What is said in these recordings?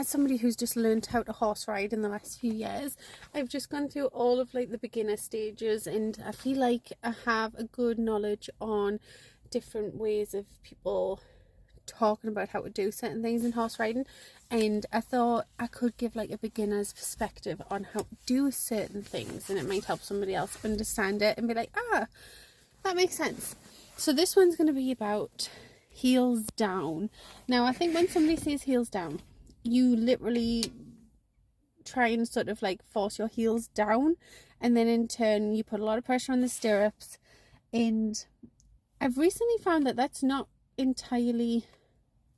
as somebody who's just learned how to horse ride in the last few years, I've just gone through all of like the beginner stages, and I feel like I have a good knowledge on different ways of people talking about how to do certain things in horse riding, and I thought I could give like a beginner's perspective on how to do certain things, and it might help somebody else understand it and be like, ah, that makes sense. So this one's going to be about heels down. Now I think when somebody says heels down, you literally try and sort of like force your heels down, and then in turn you put a lot of pressure on the stirrups, and I've recently found that that's not entirely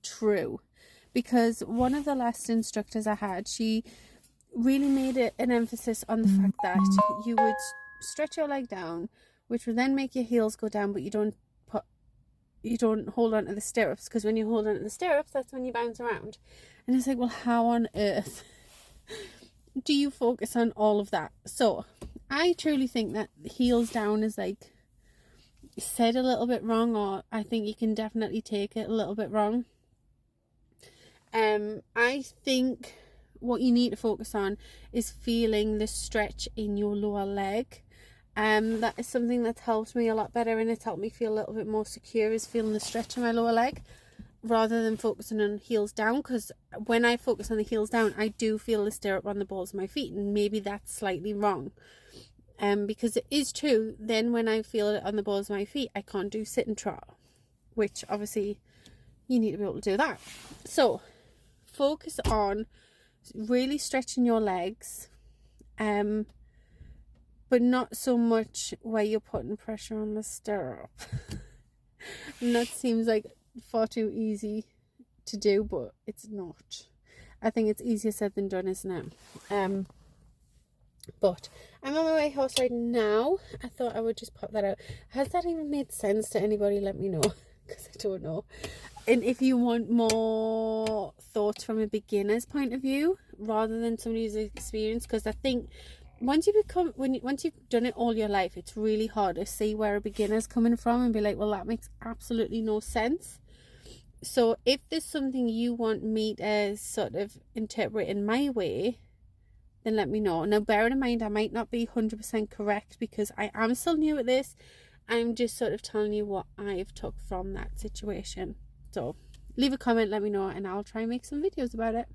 true, because one of the last instructors I had, she really made it an emphasis on the fact that you would stretch your leg down, which would then make your heels go down, but you don't hold on to the stirrups, because when you hold on to the stirrups, that's when you bounce around. And it's like, well, how on earth do you focus on all of that? So I truly think that heels down is like said a little bit wrong, or I think you can definitely take it a little bit wrong. I think what you need to focus on is feeling the stretch in your lower leg. That is something that's helped me a lot better, and it's helped me feel a little bit more secure, is feeling the stretch in my lower leg rather than focusing on heels down, because when I focus on the heels down, I do feel the stirrup on the balls of my feet, and maybe that's slightly wrong. Because it is true, then when I feel it on the balls of my feet, I can't do sit and trot, which obviously you need to be able to do that. So focus on really stretching your legs, but not so much where you're putting pressure on the stirrup. And that seems like far too easy to do, but it's not. I think it's easier said than done, isn't it? But I'm on my way horse riding now. I thought I would just pop that out. Has that even made sense to anybody? Let me know, because I don't know. And if you want more thoughts from a beginner's point of view rather than somebody who's experienced, because I think once you've done it all your life, it's really hard to see where a beginner's coming from and be like, well, that makes absolutely no sense. So if there's something you want me to sort of interpret in my way, then let me know. Now, bearing in mind, I might not be 100% correct, because I am still new at this. I'm just sort of telling you what I've took from that situation. So leave a comment, let me know, and I'll try and make some videos about it.